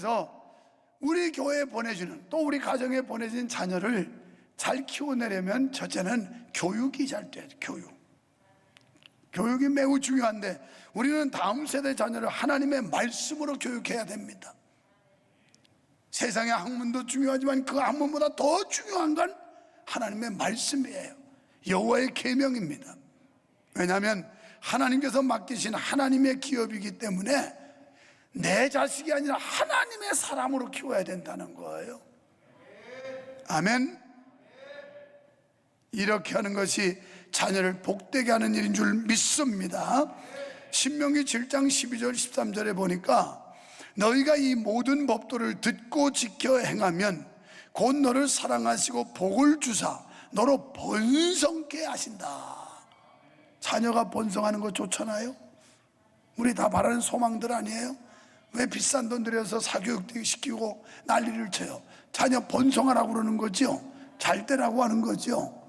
그래서 우리 교회에 보내주는, 또 우리 가정에 보내진 자녀를 잘 키워내려면 첫째는 교육이 잘 돼야 돼. 교육이 매우 중요한데, 우리는 다음 세대 자녀를 하나님의 말씀으로 교육해야 됩니다. 세상의 학문도 중요하지만 그 학문보다 더 중요한 건 하나님의 말씀이에요. 여호와의 계명입니다. 왜냐하면 하나님께서 맡기신 하나님의 기업이기 때문에 내 자식이 아니라 하나님의 사람으로 키워야 된다는 거예요. 아멘. 이렇게 하는 것이 자녀를 복되게 하는 일인 줄 믿습니다. 신명기 7장 12절 13절에 보니까 너희가 이 모든 법도를 듣고 지켜 행하면 곧 너를 사랑하시고 복을 주사 너로 번성케 하신다. 자녀가 번성하는 거 좋잖아요. 우리 다 바라는 소망들 아니에요? 왜 비싼 돈 들여서 사교육 시키고 난리를 쳐요? 자녀 번성하라고 그러는 거죠. 잘 되라고 하는 거죠.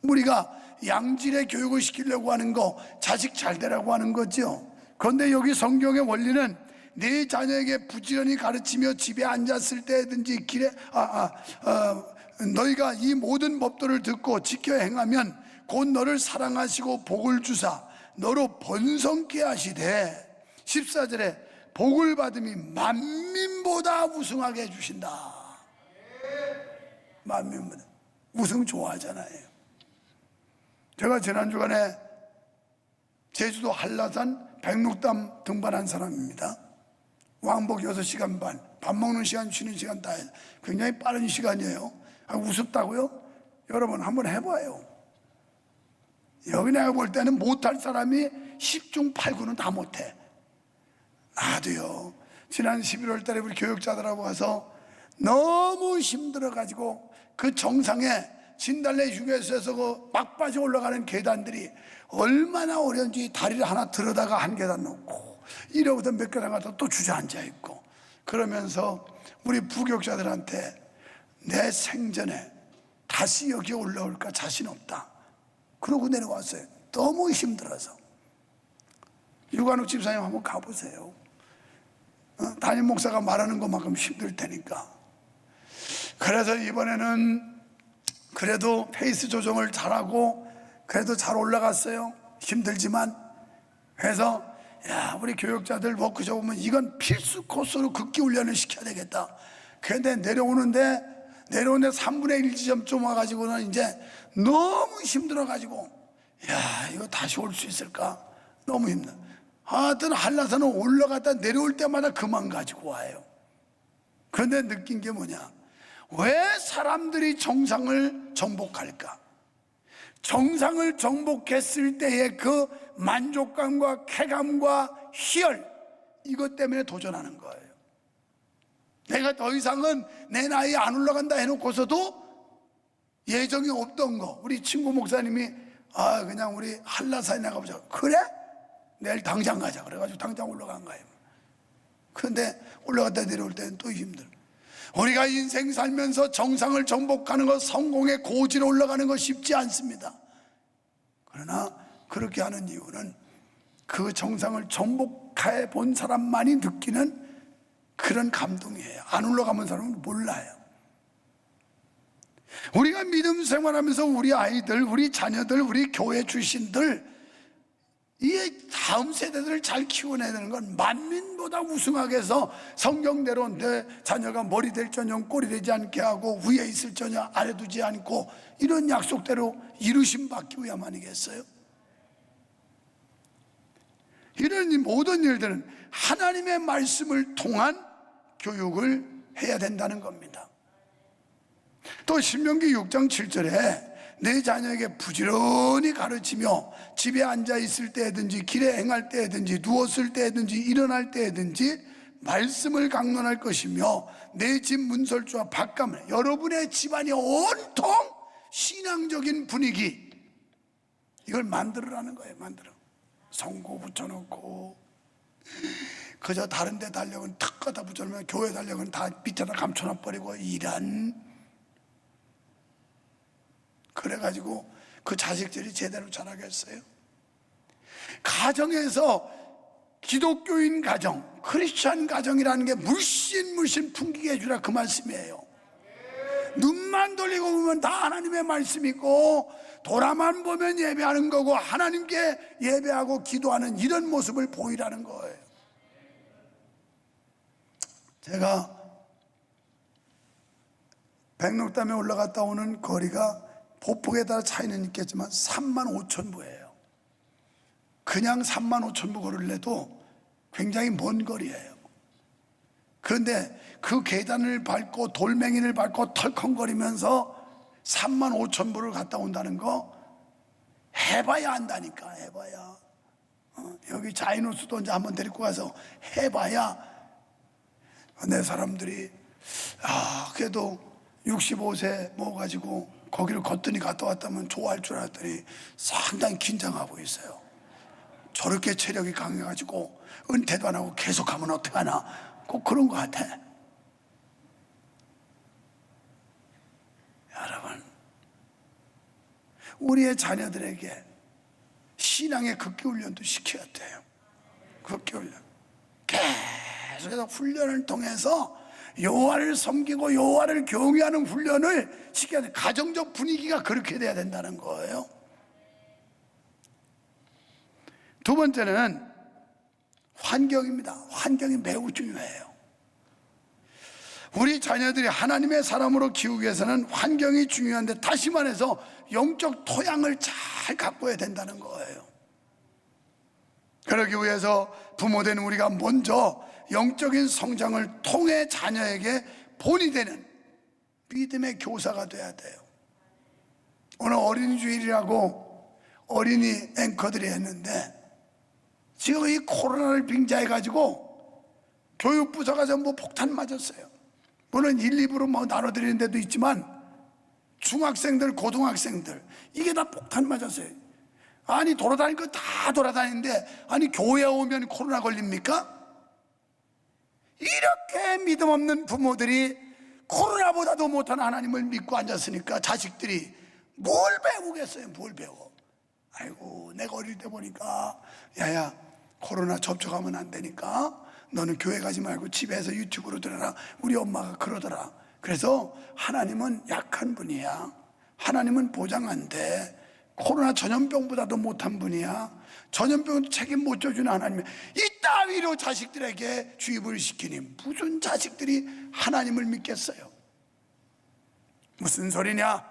우리가 양질의 교육을 시키려고 하는 거, 자식 잘 되라고 하는 거죠. 그런데 여기 성경의 원리는 네 자녀에게 부지런히 가르치며 집에 앉았을 때든지 길에 너희가 이 모든 법도를 듣고 지켜 행하면 곧 너를 사랑하시고 복을 주사 너로 번성케 하시되 14절에 복을 받음이 만민보다 우승하게 해주신다. 만민보다. 우승 좋아하잖아요. 제가 지난 주간에 제주도 한라산 백록담 등반한 사람입니다. 왕복 6시간 반, 밥 먹는 시간, 쉬는 시간 다 해요. 굉장히 빠른 시간이에요. 우습다고요? 여러분 한번 해봐요. 여기 내가 볼 때는 못할 사람이 10중 8구는 다 못해. 나도요. 지난 11월 달에 우리 교육자들하고 가서 너무 힘들어가지고 그 정상에 진달래 휴게소에서 그 막바지 올라가는 계단들이 얼마나 어려운지 다리를 하나 들어다가 한 계단 놓고 이러고서 몇 계단 가서 또 주저앉아 있고 그러면서 우리 부교육자들한테 내 생전에 다시 여기 올라올까 자신 없다. 그러고 내려왔어요. 너무 힘들어서. 유관욱 집사님 한번 가보세요. 담임 목사가 말하는 것만큼 힘들 테니까. 그래서 이번에는 그래도 페이스 조정을 잘하고 그래도 잘 올라갔어요. 힘들지만. 그래서 야, 우리 교육자들 워크숍 오면 이건 필수 코스로 극기 훈련을 시켜야 되겠다. 그런데 내려오는데 3분의 1 지점쯤 와가지고는 이제 너무 힘들어가지고 야, 이거 다시 올 수 있을까? 너무 힘들어. 하여튼 한라산은 올라갔다 내려올 때마다 그만 가지고 와요. 그런데 느낀 게 뭐냐? 왜 사람들이 정상을 정복할까? 정상을 정복했을 때의 그 만족감과 쾌감과 희열, 이것 때문에 도전하는 거예요. 내가 더 이상은 내 나이에 안 올라간다 해놓고서도 예정이 없던 거, 우리 친구 목사님이 그냥 우리 한라산에 나가보자. 그래? 내일 당장 가자. 그래가지고 당장 올라간 거예요. 그런데 올라갔다 내려올 때는 또 힘들어. 우리가 인생 살면서 정상을 정복하는 것, 성공의 고지로 올라가는 것 쉽지 않습니다. 그러나 그렇게 하는 이유는 그 정상을 정복해 본 사람만이 느끼는 그런 감동이에요. 안 올라가면 사람은 몰라요. 우리가 믿음 생활하면서 우리 아이들, 우리 자녀들, 우리 교회 출신들, 이 다음 세대들을 잘 키워내야 되는 건 만민보다 우승하게 해서 성경대로 내 자녀가 머리 될 전혀 꼴이 되지 않게 하고 위에 있을 전혀 아래 두지 않고 이런 약속대로 이루심 받기 위함 아니겠어요? 이런 모든 일들은 하나님의 말씀을 통한 교육을 해야 된다는 겁니다. 또 신명기 6장 7절에 내 자녀에게 부지런히 가르치며 집에 앉아 있을 때든지 길에 행할 때든지 누웠을 때든지 일어날 때든지 말씀을 강론할 것이며 내 집 문설주와 밭가문, 여러분의 집안이 온통 신앙적인 분위기, 이걸 만들으라는 거예요. 만들어. 성고 붙여놓고 그저 다른 데 달력은 탁 갖다 붙여놓으면 교회 달력은 다 밑에다 감춰놔버리고 이런, 그래가지고 그 자식들이 제대로 자라겠어요? 가정에서 기독교인 가정, 크리스찬 가정이라는 게 물씬 풍기게 해주라, 그 말씀이에요. 눈만 돌리고 보면 다 하나님의 말씀이고, 돌아만 보면 예배하는 거고, 하나님께 예배하고 기도하는 이런 모습을 보이라는 거예요. 제가 백록담에 올라갔다 오는 거리가 보폭에 따라 차이는 있겠지만 35,000부예요. 그냥 35,000부 걸을래도 굉장히 먼 거리예요. 그런데 그 계단을 밟고 돌멩이를 밟고 털컹거리면서 35,000부를 갔다 온다는 거 해봐야 안다니까. 해봐야. 여기 자이노스도 이제 한번 데리고 가서 해봐야. 내 사람들이 그래도 65세 먹어가지고 거기를 걷더니 갔다 왔다면 좋아할 줄 알았더니 상당히 긴장하고 있어요. 저렇게 체력이 강해가지고 은퇴도 안 하고 계속하면 어떡하나, 꼭 그런 것 같아. 여러분, 우리의 자녀들에게 신앙의 극기훈련도 시켜야 돼요. 극기훈련. 계속해서 훈련을 통해서 여호와를 섬기고 여호와를 경외하는 훈련을 시켜야 돼요. 가정적 분위기가 그렇게 돼야 된다는 거예요. 두 번째는 환경입니다. 환경이 매우 중요해요. 우리 자녀들이 하나님의 사람으로 키우기 위해서는 환경이 중요한데, 다시 말해서 영적 토양을 잘 가꿔야 된다는 거예요. 그러기 위해서 부모된 우리가 먼저 영적인 성장을 통해 자녀에게 본이 되는 믿음의 교사가 돼야 돼요. 오늘 어린이 주일이라고 어린이 앵커들이 했는데, 지금 이 코로나를 빙자해가지고 교육부서가 전부 폭탄 맞았어요. 물론 1, 2부로 뭐 나눠드리는 데도 있지만 중학생들, 고등학생들, 이게 다 폭탄 맞았어요. 아니, 돌아다닐 거 다 돌아다니는데, 아니, 교회에 오면 코로나 걸립니까? 이렇게 믿음 없는 부모들이 코로나보다도 못한 하나님을 믿고 앉았으니까 자식들이 뭘 배우겠어요? 뭘 배워? 아이고, 내가 어릴 때 보니까, 야야, 코로나 접촉하면 안 되니까 너는 교회 가지 말고 집에서 유튜브로 들어라, 우리 엄마가 그러더라. 그래서 하나님은 약한 분이야. 하나님은 보장 안 돼. 코로나 전염병보다도 못한 분이야. 전염병도 책임 못 져주는 하나님이 이따위로 자식들에게 주입을 시키니 무슨 자식들이 하나님을 믿겠어요? 무슨 소리냐?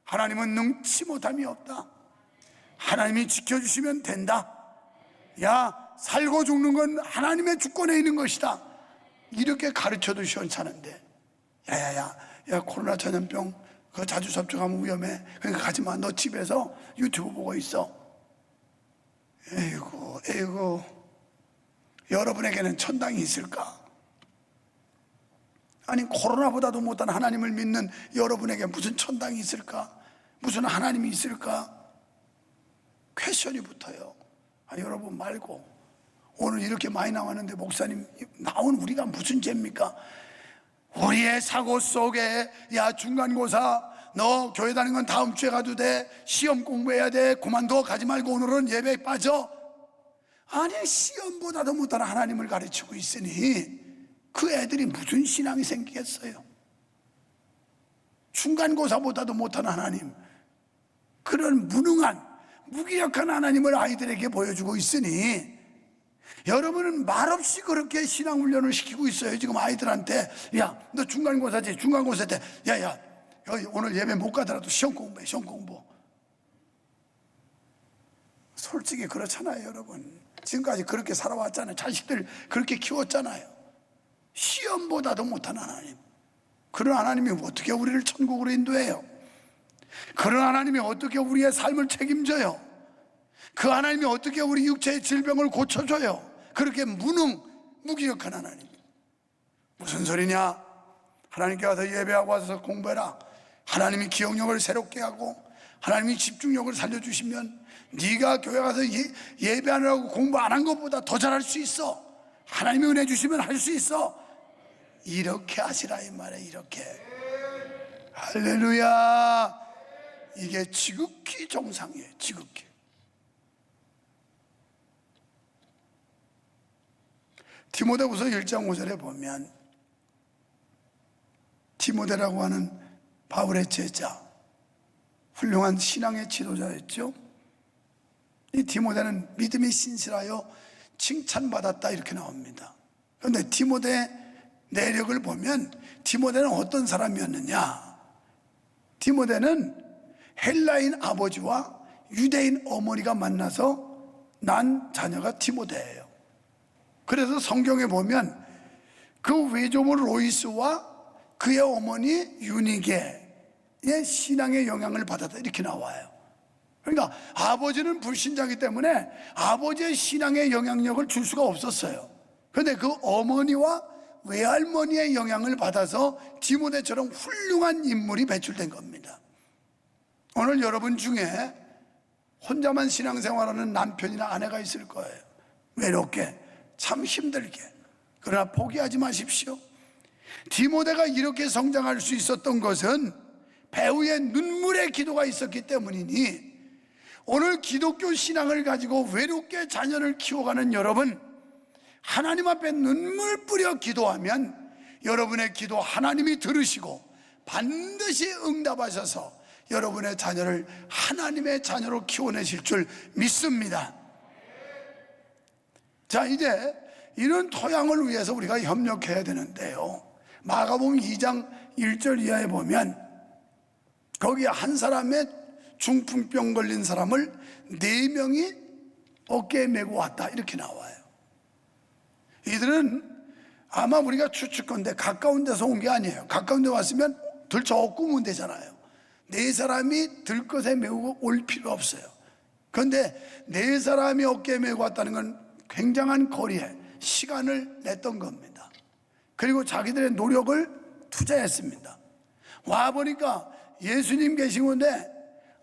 하나님은 능치 못함이 없다. 하나님이 지켜주시면 된다. 야, 살고 죽는 건 하나님의 주권에 있는 것이다. 이렇게 가르쳐도 시원찮은데, 야야야, 야, 코로나 전염병 그거 자주 접촉하면 위험해. 그러니까 가지마. 너 집에서 유튜브 보고 있어. 에이구, 여러분에게는 천당이 있을까? 아니, 코로나보다도 못한 하나님을 믿는 여러분에게 무슨 천당이 있을까? 무슨 하나님이 있을까? 퀘션이 붙어요. 여러분 말고, 오늘 이렇게 많이 나왔는데 목사님 나온 우리가 무슨 죄입니까? 우리의 사고 속에, 야, 중간고사 너 교회 다니는 건 다음 주에 가도 돼, 시험 공부해야 돼, 그만둬, 가지 말고 오늘은 예배에 빠져. 아니, 시험보다도 못한 하나님을 가르치고 있으니 그 애들이 무슨 신앙이 생기겠어요? 중간고사보다도 못한 하나님, 그런 무능한 무기력한 하나님을 아이들에게 보여주고 있으니, 여러분은 말없이 그렇게 신앙훈련을 시키고 있어요. 지금 아이들한테, 야, 너 중간고사지? 중간고사 때 야야, 오늘 예배 못 가더라도 시험 공부해. 시험 공부. 솔직히 그렇잖아요. 여러분, 지금까지 그렇게 살아왔잖아요. 자식들 그렇게 키웠잖아요. 시험보다도 못한 하나님, 그런 하나님이 어떻게 우리를 천국으로 인도해요? 그런 하나님이 어떻게 우리의 삶을 책임져요? 그 하나님이 어떻게 우리 육체의 질병을 고쳐줘요? 그렇게 무기력한 하나님. 무슨 소리냐? 하나님께 와서 예배하고 와서 공부해라. 하나님이 기억력을 새롭게 하고 하나님이 집중력을 살려주시면 네가 교회 가서 예배하느라고 공부 안 한 것보다 더 잘할 수 있어. 하나님이 은혜 주시면 할 수 있어. 이렇게 하시라 이 말이에요. 이렇게. 할렐루야. 이게 지극히 정상이에요. 지극히. 디모데후서 1장 5절에 보면 디모데라고 하는 바울의 제자, 훌륭한 신앙의 지도자였죠. 이 디모데는 믿음이 신실하여 칭찬받았다 이렇게 나옵니다. 그런데 디모데의 내력을 보면 디모데는 어떤 사람이었느냐? 디모데는 헬라인 아버지와 유대인 어머니가 만나서 난 자녀가 디모데예요. 그래서 성경에 보면 그 외조모 로이스와 그의 어머니 유니게의 신앙의 영향을 받았다 이렇게 나와요. 그러니까 아버지는 불신자이기 때문에 아버지의 신앙의 영향력을 줄 수가 없었어요. 그런데 그 어머니와 외할머니의 영향을 받아서 디모데처럼 훌륭한 인물이 배출된 겁니다. 오늘 여러분 중에 혼자만 신앙생활하는 남편이나 아내가 있을 거예요. 외롭게, 참 힘들게. 그러나 포기하지 마십시오. 디모데가 이렇게 성장할 수 있었던 것은 배우의 눈물의 기도가 있었기 때문이니, 오늘 기독교 신앙을 가지고 외롭게 자녀를 키워가는 여러분, 하나님 앞에 눈물 뿌려 기도하면 여러분의 기도 하나님이 들으시고 반드시 응답하셔서 여러분의 자녀를 하나님의 자녀로 키워내실 줄 믿습니다. 자, 이제 이런 토양을 위해서 우리가 협력해야 되는데요, 마가복음 2장 1절 이하에 보면 거기에 한 사람의 중풍병 걸린 사람을 4명이 어깨에 메고 왔다 이렇게 나와요. 이들은 아마 우리가 추측컨대 가까운 데서 온 게 아니에요. 가까운 데 왔으면 들쳐 업고 오면 되잖아요. 4사람이 들것에 메고 올 필요 없어요. 그런데 4사람이 어깨에 메고 왔다는 건 굉장한 거리에 시간을 냈던 겁니다. 그리고 자기들의 노력을 투자했습니다. 와보니까 예수님 계신 건데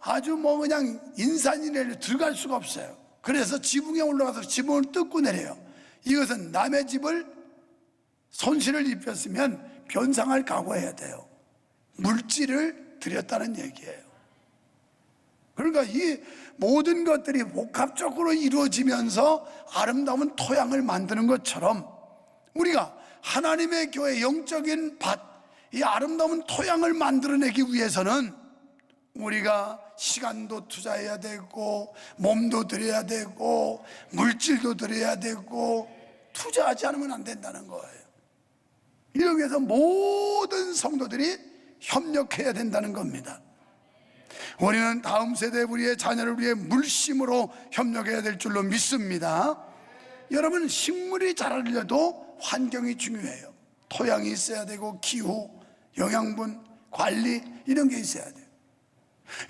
아주 그냥 인산인해로 들어갈 수가 없어요. 그래서 지붕에 올라가서 지붕을 뜯고 내려요. 이것은 남의 집을 손실을 입혔으면 변상할 각오해야 돼요. 물질을 들였다는 얘기예요. 그러니까 이 모든 것들이 복합적으로 이루어지면서 아름다운 토양을 만드는 것처럼 우리가 하나님의 교회 영적인 밭, 이 아름다운 토양을 만들어내기 위해서는 우리가 시간도 투자해야 되고 몸도 들여야 되고 물질도 들여야 되고 투자하지 않으면 안 된다는 거예요. 이러기 위해서 모든 성도들이 협력해야 된다는 겁니다. 우리는 다음 세대 우리의 자녀를 위해 물심으로 협력해야 될 줄로 믿습니다. 여러분, 식물이 자라려도 환경이 중요해요. 토양이 있어야 되고 기후, 영양분, 관리 이런 게 있어야 돼요.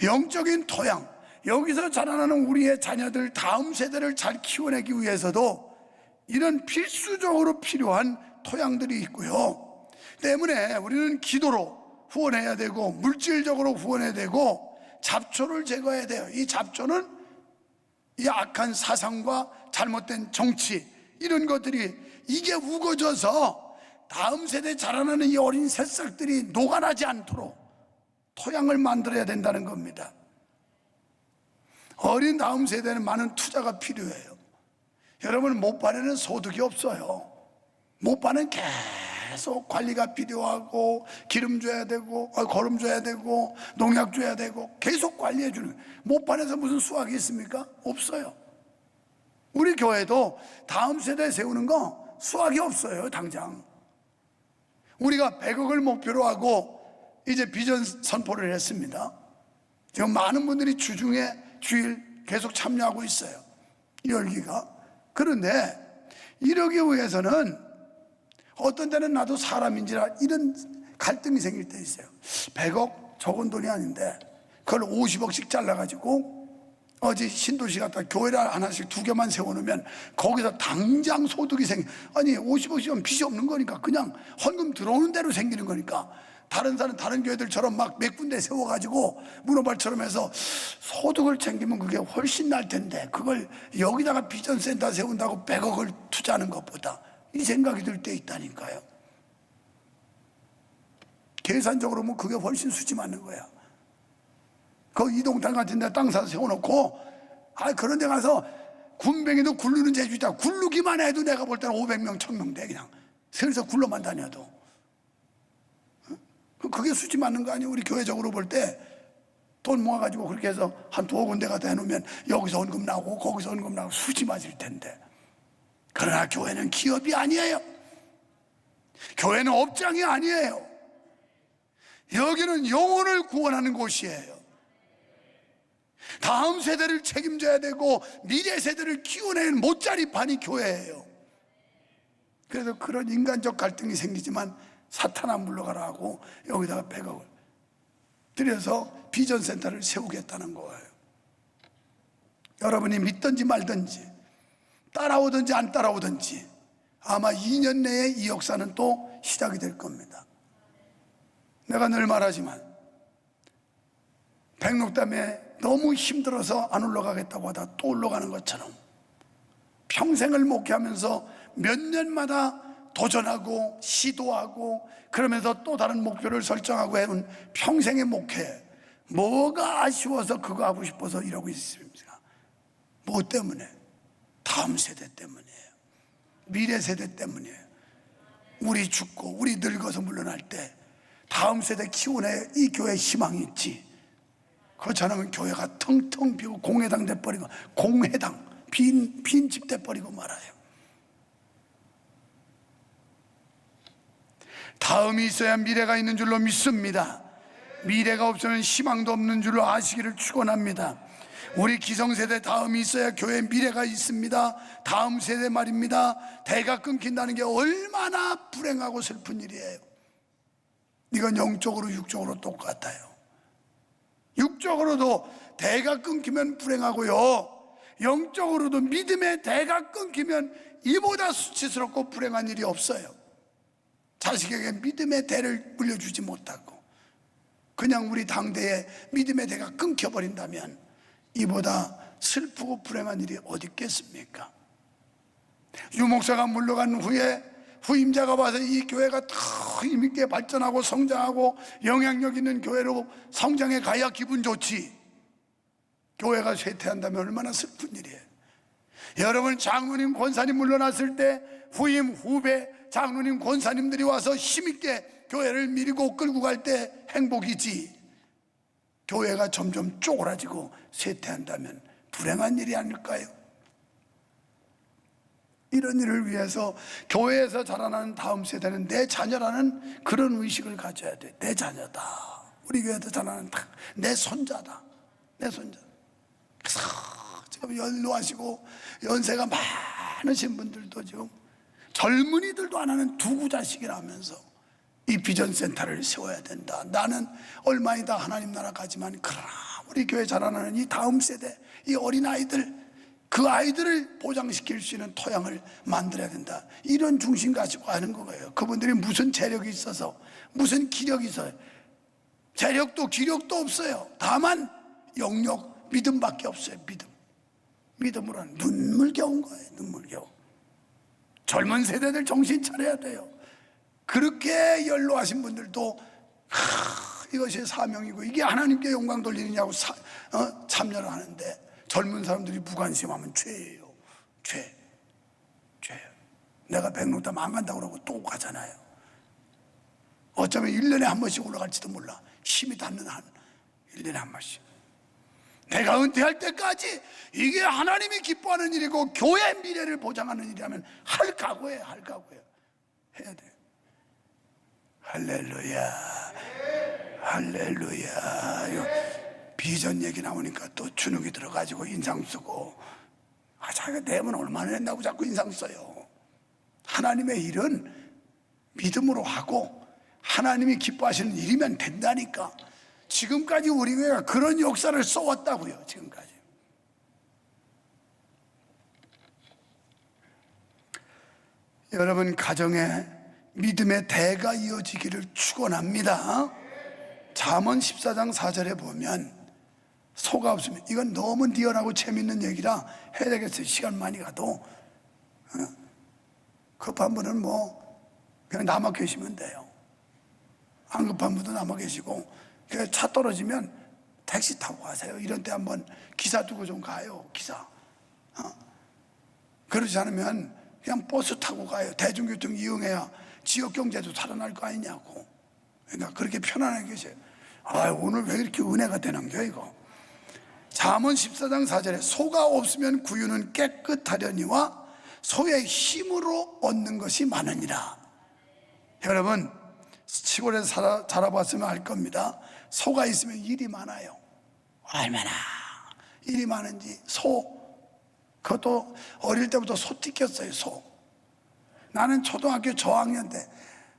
영적인 토양, 여기서 자라나는 우리의 자녀들 다음 세대를 잘 키워내기 위해서도 이런 필수적으로 필요한 토양들이 있고요. 때문에 우리는 기도로 후원해야 되고 물질적으로 후원해야 되고 잡초를 제거해야 돼요. 이 잡초는 이 악한 사상과 잘못된 정치 이런 것들이 이게 우거져서 다음 세대 자라나는 이 어린 새싹들이 녹아나지 않도록 토양을 만들어야 된다는 겁니다. 어린 다음 세대는 많은 투자가 필요해요. 여러분, 못반에는 소득이 없어요. 못반은 계속 관리가 필요하고 기름 줘야 되고 거름 줘야 되고 농약 줘야 되고 계속 관리해 주는 거예요. 못반에서 무슨 수확이 있습니까? 없어요. 우리 교회도 다음 세대 세우는 거 수확이 없어요. 당장 우리가 100억을 목표로 하고 이제 비전 선포를 했습니다. 지금 많은 분들이 주중에 주일 계속 참여하고 있어요. 열기가. 그런데 이러기 위해서는 어떤 때는 나도 사람인지라 이런 갈등이 생길 때 있어요. 100억 적은 돈이 아닌데 그걸 50억씩 잘라가지고 어제 신도시 갔다 교회를 하나씩 2개만 세워놓으면 거기서 당장 소득이 아니 50억씩은 빚이 없는 거니까 그냥 헌금 들어오는 대로 생기는 거니까 다른 사람 다른 교회들처럼 막 몇 군데 세워가지고 문어발처럼 해서 소득을 챙기면 그게 훨씬 날 텐데 그걸 여기다가 비전센터 세운다고 100억을 투자하는 것보다 이 생각이 들 때 있다니까요. 계산적으로 보면 그게 훨씬 수지 맞는 거야. 그 이동탄 같은 데 땅 사서 세워놓고 그런 데 가서 군뱅이도 굴르는 재주 있다. 굴르기만 해도 내가 볼 때는 500명, 1000명 돼. 그냥 슬슬 굴러만 다녀도. 그게 수지 맞는 거 아니에요? 우리 교회적으로 볼 때 돈 모아가지고 그렇게 해서 한 2군데 갖다 해놓으면 여기서 헌금 나오고 거기서 헌금 나오고 수지 맞을 텐데. 그러나 교회는 기업이 아니에요. 교회는 업장이 아니에요. 여기는 영혼을 구원하는 곳이에요. 다음 세대를 책임져야 되고 미래 세대를 키워내는 못자리판이 교회예요. 그래서 그런 인간적 갈등이 생기지만 사탄아 물러가라 하고 여기다가 100억을 들여서 비전센터를 세우겠다는 거예요. 여러분이 믿든지 말든지 따라오든지 안 따라오든지 아마 2년 내에 이 역사는 또 시작이 될 겁니다. 내가 늘 말하지만 백록담에 너무 힘들어서 안 올라가겠다고 하다 또 올라가는 것처럼 평생을 목회하면서 몇 년마다 도전하고 시도하고 그러면서 또 다른 목표를 설정하고 해온 평생의 목회, 뭐가 아쉬워서 그거 하고 싶어서 이러고 있습니까? 뭐 때문에? 다음 세대 때문이에요. 미래 세대 때문이에요. 우리 죽고 우리 늙어서 물러날 때 다음 세대 키워내 이 교회에 희망이 있지. 그렇지 않으면 교회가 텅텅 비고 공회당 돼버리고 공회당 빈집 돼버리고 말아요. 다음이 있어야 미래가 있는 줄로 믿습니다. 미래가 없으면 희망도 없는 줄로 아시기를 축원합니다. 우리 기성세대 다음이 있어야 교회에 미래가 있습니다. 다음 세대 말입니다. 대가 끊긴다는 게 얼마나 불행하고 슬픈 일이에요. 이건 영적으로 육적으로 똑같아요. 육적으로도 대가 끊기면 불행하고요, 영적으로도 믿음의 대가 끊기면 이보다 수치스럽고 불행한 일이 없어요. 자식에게 믿음의 대를 물려주지 못하고 그냥 우리 당대에 믿음의 대가 끊겨버린다면 이보다 슬프고 불행한 일이 어디 있겠습니까? 유목사가 물러간 후에 후임자가 와서 이 교회가 더 힘있게 발전하고 성장하고 영향력 있는 교회로 성장해 가야 기분 좋지. 교회가 쇠퇴한다면 얼마나 슬픈 일이에요. 여러분, 장로님 권사님 물러났을 때 후임 후배 장로님 권사님들이 와서 힘있게 교회를 밀고 끌고 갈 때 행복이지, 교회가 점점 쪼그라지고 쇠퇴한다면 불행한 일이 아닐까요? 이런 일을 위해서 교회에서 자라나는 다음 세대는 내 자녀라는 그런 의식을 가져야 돼. 내 자녀다. 우리 교회에서 자라나는 내 손자다. 내 손자. 그래서 지금 연로하시고 연세가 많으신 분들도 지금 젊은이들도 안 하는 두구 자식이라 하면서 이 비전센터를 세워야 된다. 나는 얼마이다 하나님 나라 가지만 그러나 우리 교회 자라나는 이 다음 세대, 이 어린아이들, 그 아이들을 보장시킬 수 있는 토양을 만들어야 된다. 이런 중심 가지고 하는 거예요. 그분들이 무슨 재력이 있어서, 무슨 기력이 있어요. 재력도 기력도 없어요. 다만 영역, 믿음밖에 없어요. 믿음으로는 눈물겨운 거예요. 눈물겨워. 젊은 세대들 정신 차려야 돼요. 그렇게 연로하신 분들도 이것이 사명이고 이게 하나님께 영광 돌리느냐고 참여를 하는데 젊은 사람들이 무관심하면 죄예요. 죄. 내가 백록담 안 간다고 그러고 또 가잖아요. 어쩌면 1년에 한 번씩 올라갈지도 몰라. 힘이 닿는 한 1년에 한 번씩. 내가 은퇴할 때까지 이게 하나님이 기뻐하는 일이고 교회 미래를 보장하는 일이라면 할 각오예요. 해야 돼요. 할렐루야. 비전 얘기 나오니까 또 주눅이 들어가지고 인상 쓰고, 자기가 내면 얼마나 했다고 자꾸 인상 써요. 하나님의 일은 믿음으로 하고 하나님이 기뻐하시는 일이면 된다니까. 지금까지 우리 교회가 그런 역사를 써왔다고요. 지금까지. 여러분 가정에 믿음의 대가 이어지기를 축원합니다. 잠언 14장 4절에 보면 소가 없으면, 이건 너무 리얼하고 재밌는 얘기라 해야 되겠어요. 시간 많이 가도. 급한 분은 뭐 그냥 남아 계시면 돼요. 안 급한 분도 남아 계시고, 차 떨어지면 택시 타고 가세요. 이런 때 한번 기사 두고 좀 가요. 기사. 그렇지 않으면 그냥 버스 타고 가요. 대중교통 이용해야 지역 경제도 살아날 거 아니냐고. 그러니까 그렇게 편안하게 계세요. 아, 오늘 왜 이렇게 은혜가 되는 거야 이거. 잠언 14장 4절에 소가 없으면 구유는 깨끗하려니와 소의 힘으로 얻는 것이 많으니라. 여러분 시골에서 자라봤으면 알 겁니다. 소가 있으면 일이 많아요. 얼마나 일이 많은지. 그것도 어릴 때부터 소 튀겼어요. 나는 초등학교 저학년 때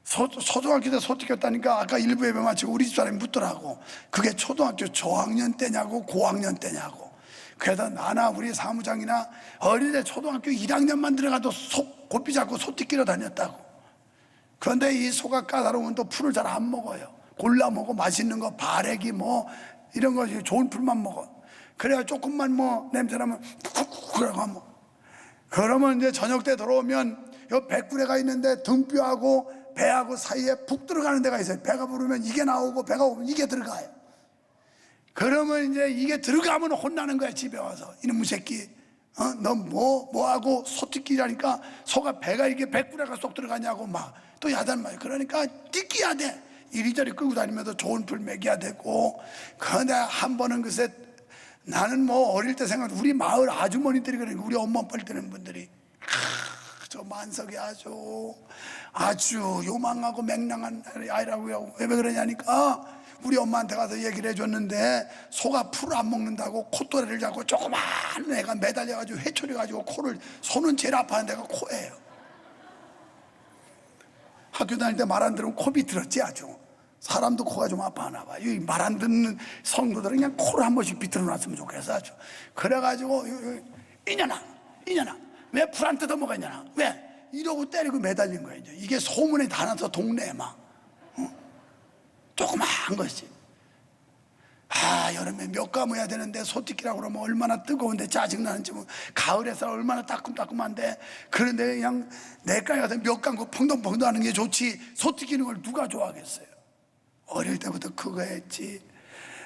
초등학교 때 소 튀겼다니까 아까 일부 예배 마치고 우리 집사람이 묻더라고. 그게 초등학교 저학년 때냐고 고학년 때냐고. 그래서 나나 우리 사무장이나 어릴 때 초등학교 1학년만 들어가도 고삐 잡고 소 튀기러 다녔다고. 그런데 이 소가 까다로우면 또 풀을 잘 안 먹어요. 골라 먹어. 맛있는 거 바래기 뭐 이런 거 좋은 풀만 먹어. 그래야 조금만 뭐 냄새나면 쿡쿡 그러고 뭐. 그러면 이제 저녁 때 들어오면 요 백구레가 있는데 등뼈하고 배하고 사이에 푹 들어가는 데가 있어요. 배가 부르면 이게 나오고 배가 고프면 이게 들어가요. 그러면 이제 이게 들어가면 혼나는 거야. 집에 와서 이놈의 새끼, 너 뭐하고 소 튀기라니까 소가 배가 이게 백구레가 쏙 들어가냐고 막 또 야단 말이야. 그러니까 튀겨야 돼. 이리저리 끌고 다니면서 좋은 풀 먹여야 되고. 그런데 한 번은 글쎄 나는 뭐 어릴 때 생각, 우리 마을 아주머니들이 그러니까 우리 엄마 아빠를 때는 분들이 저 만석이 아주 요망하고 맹랑한 아이라고요. 왜 그러냐니까 우리 엄마한테 가서 얘기를 해줬는데 소가 풀을 안 먹는다고 콧도리를 잡고 조그만 애가 매달려가지고 회초려가지고 소는 제일 아파하는 데가 코예요. 학교 다닐 때 말 안 들으면 코 비틀었지 아주. 사람도 코가 좀 아파하나 봐. 이 말 안 듣는 성도들은 그냥 코를 한 번씩 비틀어 놨으면 좋겠어 아주. 그래가지고 이년아 왜 풀 안 뜯어 먹었냐나 왜 이러고 때리고 매달린 거야. 이제 이게 소문이 다 나서 동네에 막 조그만 것이. 여름에 몇 감해야 되는데 소띠기라고 그러면 얼마나 뜨거운데 짜증나는지. 뭐 가을에서 얼마나 따끔따끔한데. 그런데 그냥 내가에 가서 몇 감고 펑덩펑덩 하는 게 좋지 소띠기는 걸 누가 좋아하겠어요. 어릴 때부터 그거 했지.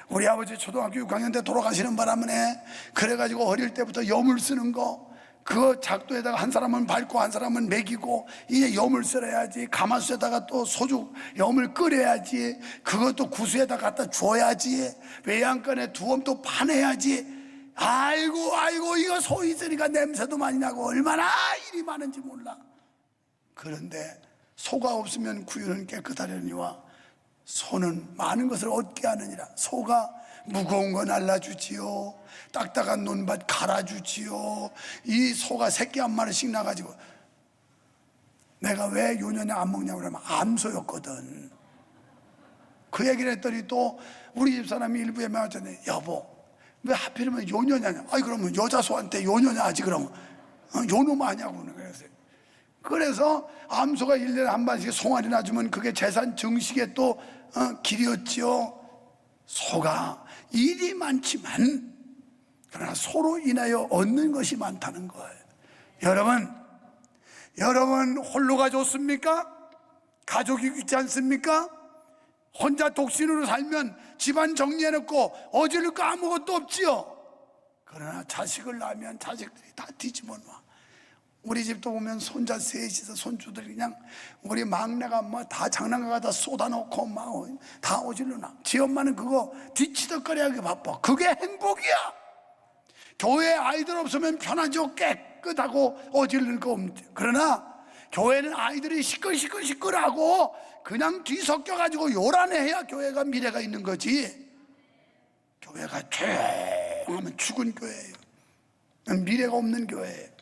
우리 아버지 초등학교 6학년 때 돌아가시는 바람에 그래가지고 어릴 때부터 염을 쓰는 거, 그거 작도에다가 한 사람은 밟고 한 사람은 먹이고 이제 염을 썰어야지. 가마솥에다가 또 소주 염을 끓여야지. 그것도 구수에다 갖다 줘야지. 외양간에 두엄 또 파내야지. 아이고 이거 소 있으니까 냄새도 많이 나고 얼마나 일이 많은지 몰라. 그런데 소가 없으면 구유는 깨끗하려니와 소는 많은 것을 얻게 하느니라. 소가 무거운 거 날라주지요. 딱딱한 논밭 갈아주지요. 이 소가 새끼 한 마리씩 나가지고. 내가 왜 요년에 안 먹냐고 그러면 암소였거든. 그 얘기를 했더니 또 우리 집사람이 일부에 말하잖아요. 여보 왜 하필이면 요년이냐. 그러면 여자 소한테 요년이 하지 그러면 요놈 하냐고 그랬어요. 그래서 암소가 1년에 한 번씩 송아리 낳아주면 그게 재산 증식의 또 길이었지요. 소가 일이 많지만 그러나 소로 인하여 얻는 것이 많다는 거예요. 여러분 홀로가 좋습니까? 가족이 있지 않습니까? 혼자 독신으로 살면 집안 정리해놓고 어지를 거 아무것도 없지요. 그러나 자식을 낳으면 자식들이 다 뒤집어 놔. 우리 집도 보면 손자 셋이서 손주들이 그냥 우리 막내가 뭐 다 장난감에다 쏟아놓고 막 다 어질러 놔. 지 엄마는 그거 뒤치덕거리하기 바빠. 그게 행복이야. 교회 아이들 없으면 편하죠. 깨끗하고 어질릴 거 없지. 그러나 교회는 아이들이 시끌시끌하고 그냥 뒤섞여가지고 요란해야 교회가 미래가 있는 거지. 교회가 조용하면 죽은 교회예요. 미래가 없는 교회예요.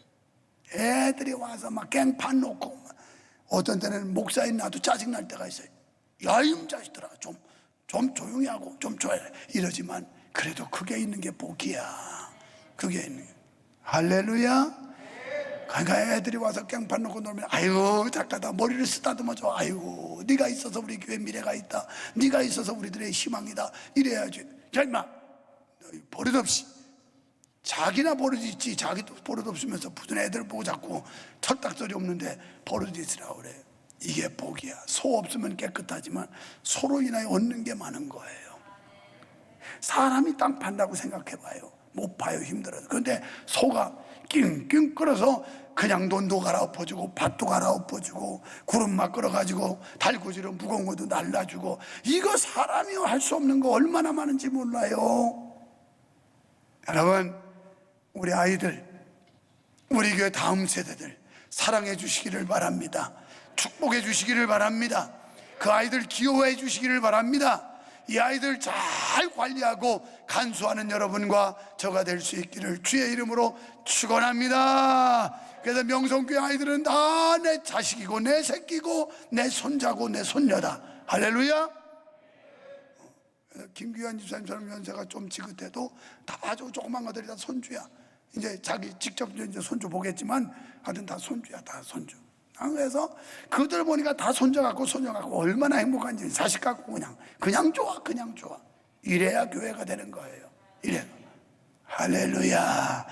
애들이 와서 막 깽판 놓고 어떤 때는 목사인 나도 짜증날 때가 있어요. 야 이놈 자식들아 좀 조용히 하고 좀 줘야 이러지만 그래도 그게 있는 게 복이야. 그게 있는 게. 할렐루야. 그러니까 애들이 와서 깽판 놓고 놀면 아이고 작가다 머리를 쓰다듬어줘. 아이고 네가 있어서 우리 교회 미래가 있다. 네가 있어서 우리들의 희망이다. 이래야지. 자 임마 버릇없이. 자기나 버릇이 있지. 자기도 버릇 없으면서 무슨 애들 보고 자꾸 털딱소리 없는데 버릇이 있으라고 그래. 이게 복이야. 소 없으면 깨끗하지만 소로 인하여 얻는 게 많은 거예요. 사람이 땅 판다고 생각해봐요. 못 봐요. 힘들어서. 그런데 소가 낑낑 끓어서 그냥 돈도 갈아엎어주고 밭도 갈아엎어주고 구름막 끓어가지고 달구지로 무거운 것도 날라주고, 이거 사람이 할 수 없는 거 얼마나 많은지 몰라요. 여러분, 우리 아이들, 우리 교회 다음 세대들 사랑해 주시기를 바랍니다. 축복해 주시기를 바랍니다. 그 아이들 기호해 주시기를 바랍니다. 이 아이들 잘 관리하고 간수하는 여러분과 저가 될 수 있기를 주의 이름으로 축원합니다. 그래서 명성교회 아이들은 다 내 자식이고 내 새끼고 내 손자고 내 손녀다. 할렐루야. 김규환 집사님처럼 연세가 좀 지긋해도 다 아주 조그만 것들이 다 손주야. 이제 자기 직접 이제 손주 보겠지만 하여튼 다 손주야. 다 손주. 그래서 그들 보니까 다 손자 갖고 소녀 갖고 얼마나 행복한지, 자식 갖고 그냥 좋아, 그냥 좋아. 이래야 교회가 되는 거예요. 이래. 할렐루야.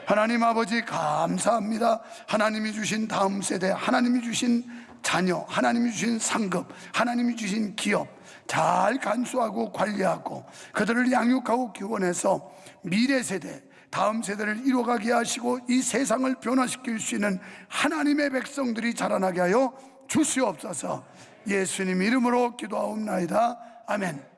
하나님 아버지 감사합니다. 하나님이 주신 다음 세대, 하나님이 주신 자녀, 하나님이 주신 상급, 하나님이 주신 기업 잘 간수하고 관리하고 그들을 양육하고 기원해서 미래 세대, 다음 세대를 이뤄가게 하시고 이 세상을 변화시킬 수 있는 하나님의 백성들이 자라나게 하여 주시옵소서. 예수님 이름으로 기도하옵나이다. 아멘.